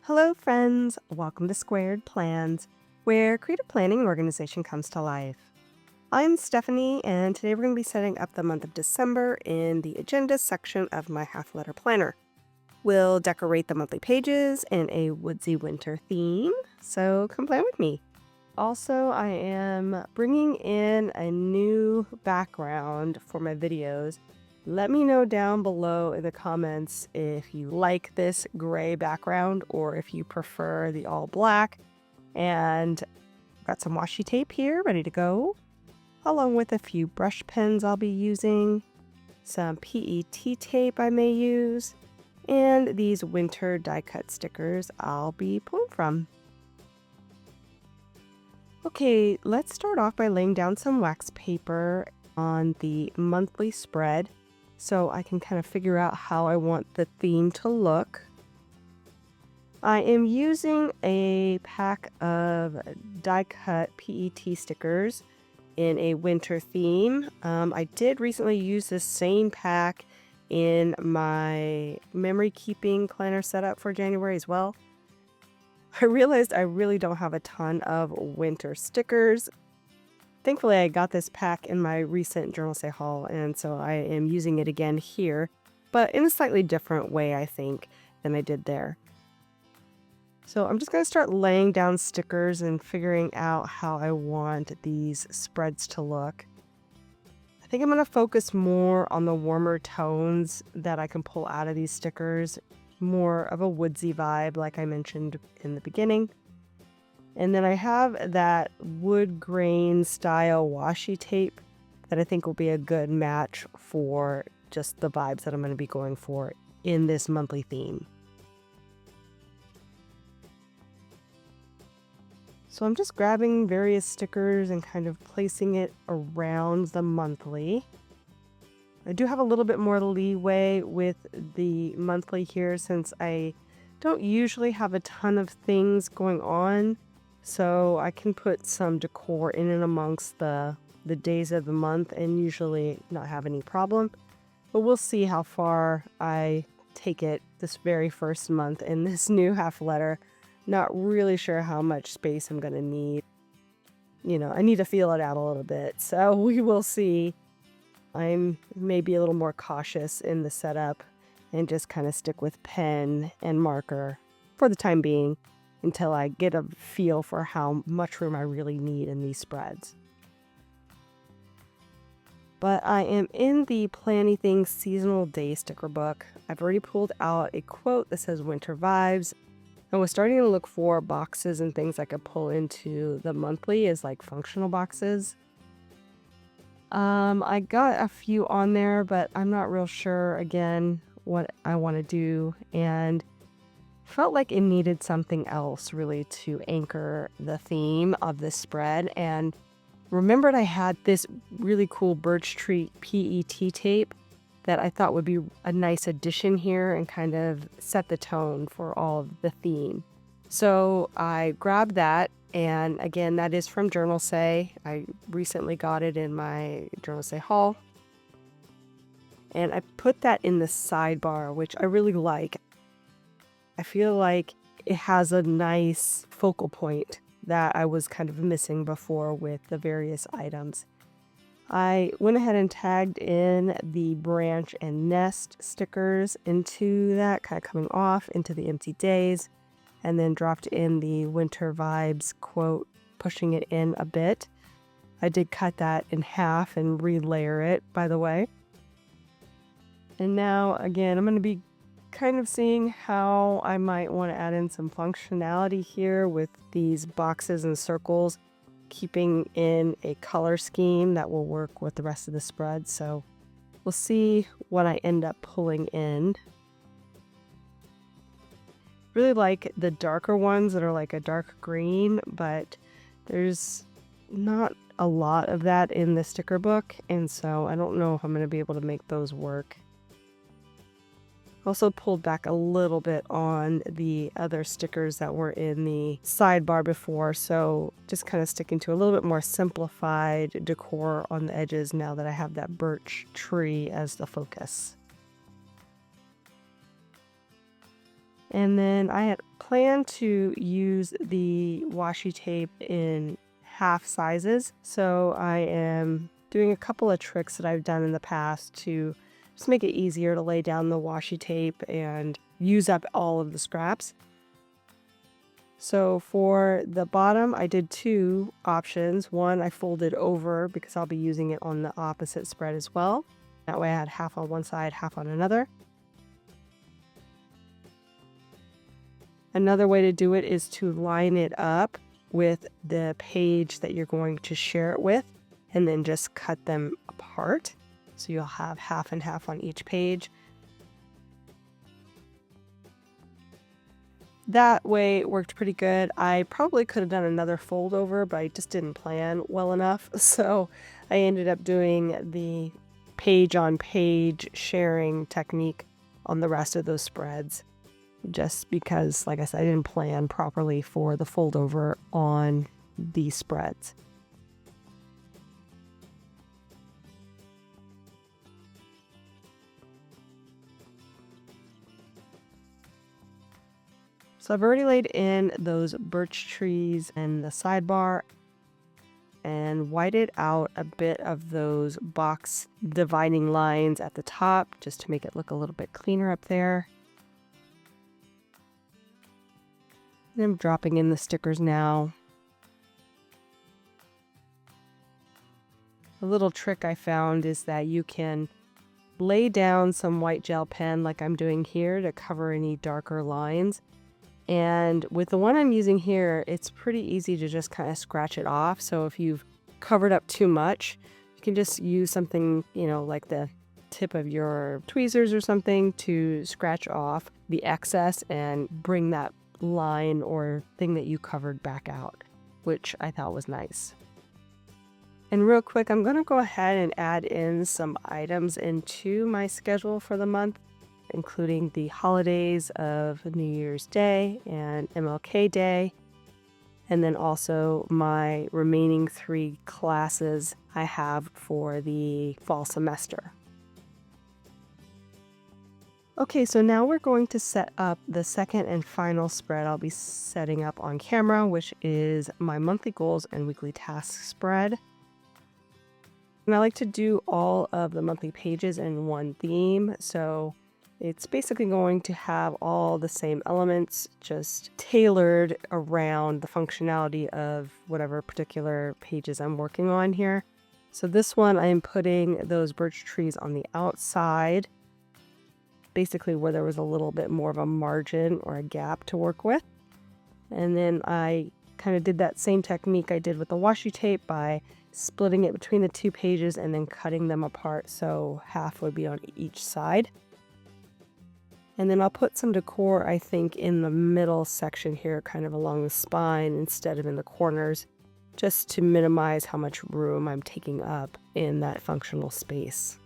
Hello, friends. Welcome to Squaird Plans, where creative planning and organization comes to life. I'm Stephanie, and today we're going to be setting up the month of December in the agenda section of my half-letter planner. We'll decorate the monthly pages in a woodsy winter theme, so come plan with me. Also, I am bringing in a new background for my videos. Let me know down below in the comments if you like this gray background or if you prefer the all black. And I've got some washi tape here ready to go, along with a few brush pens I'll be using, some PET tape I may use, and these winter die cut stickers I'll be pulling from. Okay, let's start off by laying down some wax paper on the monthly spread so I can kind of figure out how I want the theme to look. I am using a pack of die cut PET stickers in a winter theme. I did recently use this same pack in my memory keeping planner setup for January as well. I realized I really don't have a ton of winter stickers. Thankfully, I got this pack in my recent Journal Say haul, and so I am using it again here, but in a slightly different way, I think, than I did there. So I'm just going to start laying down stickers and figuring out how I want these spreads to look. I think I'm going to focus more on the warmer tones that I can pull out of these stickers. More of a woodsy vibe, like I mentioned in the beginning. And then I have that wood grain style washi tape that I think will be a good match for just the vibes that I'm going to be going for in this monthly theme. So I'm just grabbing various stickers and kind of placing it around the monthly. I do have a little bit more leeway with the monthly here since I don't usually have a ton of things going on. So I can put some decor in and amongst the days of the month and usually not have any problem. But we'll see how far I take it this very first month in this new half letter. Not really sure how much space I'm going to need. I need to feel it out a little bit. So we will see. I'm maybe a little more cautious in the setup and just kind of stick with pen and marker for the time being until I get a feel for how much room I really need in these spreads. But I am in the Planny Things Seasonal Day sticker book. I've already pulled out a quote that says winter vibes. I was starting to look for boxes and things I could pull into the monthly as like functional boxes. I got a few on there, but I'm not real sure again what I want to do, and felt like it needed something else really to anchor the theme of this spread. And remembered I had this really cool birch tree PET tape that I thought would be a nice addition here and kind of set the tone for all of the theme. So I grabbed that, and again, that is from Journal Say. I recently got it in my Journal Say haul. And I put that in the sidebar, which I really like. I feel like it has a nice focal point that I was kind of missing before with the various items. I went ahead and tagged in the branch and nest stickers into that, kind of coming off into the empty days, and then dropped in the winter vibes quote, pushing it in a bit. I did cut that in half and relayer it, by the way. And now, again, I'm going to be kind of seeing how I might want to add in some functionality here with these boxes and circles, keeping in a color scheme that will work with the rest of the spread. So we'll see what I end up pulling in. Really like the darker ones that are like a dark green, but there's not a lot of that in the sticker book, and so I don't know if I'm going to be able to make those work. Also pulled back a little bit on the other stickers that were in the sidebar before, so just kind of sticking to a little bit more simplified decor on the edges now that I have that birch tree as the focus. And then I had plan to use the washi tape in half sizes. So I am doing a couple of tricks that I've done in the past to just make it easier to lay down the washi tape and use up all of the scraps. So for the bottom, I did two options. One, I folded over because I'll be using it on the opposite spread as well. That way I had half on one side, half on another. Another way to do it is to line it up with the page that you're going to share it with, and then just cut them apart. So you'll have half and half on each page. That way it worked pretty good. I probably could have done another fold over, but I just didn't plan well enough. So I ended up doing the page on page sharing technique on the rest of those spreads, just because, like I said, I didn't plan properly for the fold over on these spreads. So I've already laid in those birch trees and the sidebar and whited out a bit of those box dividing lines at the top just to make it look a little bit cleaner up there. And I'm dropping in the stickers now. A little trick I found is that you can lay down some white gel pen like I'm doing here to cover any darker lines. And with the one I'm using here, it's pretty easy to just kind of scratch it off. So if you've covered up too much, you can just use something, like the tip of your tweezers or something to scratch off the excess and bring that line or thing that you covered back out, which I thought was nice. And real quick, I'm going to go ahead and add in some items into my schedule for the month, including the holidays of New Year's Day and MLK Day, and then also my remaining 3 classes I have for the fall semester. Okay, so now we're going to set up the second and final spread I'll be setting up on camera, which is my monthly goals and weekly tasks spread. And I like to do all of the monthly pages in one theme, so it's basically going to have all the same elements, just tailored around the functionality of whatever particular pages I'm working on here. So this one, I am putting those birch trees on the outside, basically where there was a little bit more of a margin or a gap to work with. And then I kind of did that same technique I did with the washi tape by splitting it between the 2 pages and then cutting them apart so half would be on each side. And then I'll put some decor, I think, in the middle section here, kind of along the spine instead of in the corners, just to minimize how much room I'm taking up in that functional space.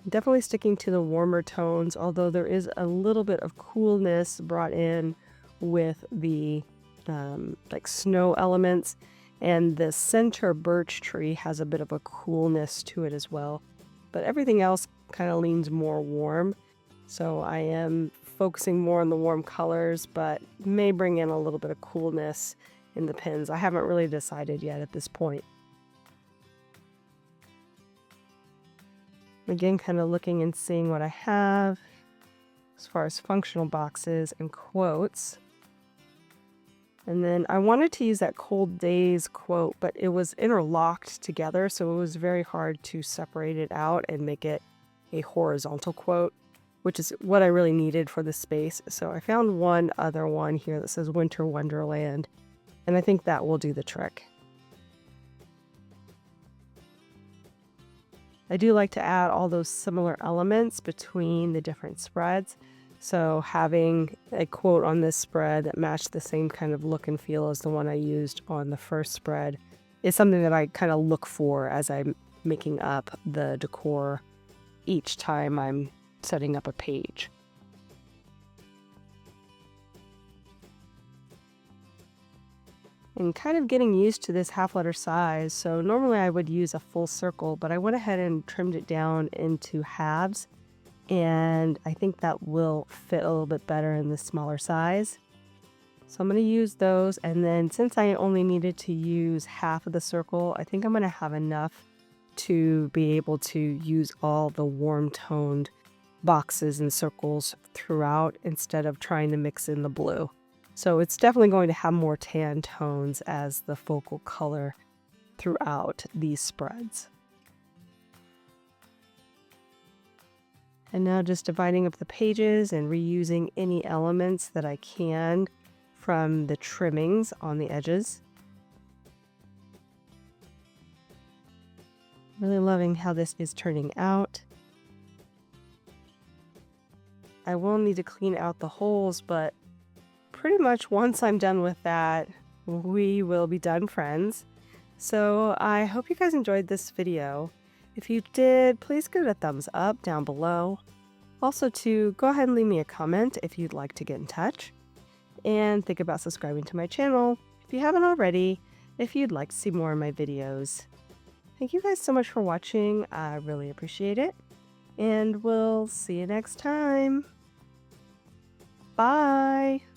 Definitely sticking to the warmer tones, although there is a little bit of coolness brought in with the like snow elements, and the center birch tree has a bit of a coolness to it as well. But everything else kind of leans more warm. So I am focusing more on the warm colors, but may bring in a little bit of coolness in the pins. I haven't really decided yet at this point. Again, kind of looking and seeing what I have as far as functional boxes and quotes. And then I wanted to use that Cold Days quote, but it was interlocked together, so it was very hard to separate it out and make it a horizontal quote, which is what I really needed for the space. So I found one other one here that says Winter Wonderland, and I think that will do the trick. I do like to add all those similar elements between the different spreads. So having a quote on this spread that matched the same kind of look and feel as the one I used on the first spread is something that I kind of look for as I'm making up the decor each time I'm setting up a page. And kind of getting used to this half letter size. So normally I would use a full circle, but I went ahead and trimmed it down into halves. and I think that will fit a little bit better in the smaller size. So I'm going to use those, and then since I only needed to use half of the circle, I think I'm going to have enough to be able to use all the warm toned boxes and circles throughout instead of trying to mix in the blue. So it's definitely going to have more tan tones as the focal color throughout these spreads. And now just dividing up the pages and reusing any elements that I can from the trimmings on the edges. Really loving how this is turning out. I will need to clean out the holes, but pretty much once I'm done with that, we will be done, friends. So I hope you guys enjoyed this video. If you did, please give it a thumbs up down below. Also to go ahead and leave me a comment if you'd like to get in touch. And think about subscribing to my channel if you haven't already, if you'd like to see more of my videos. Thank you guys so much for watching. I really appreciate it. And we'll see you next time. Bye!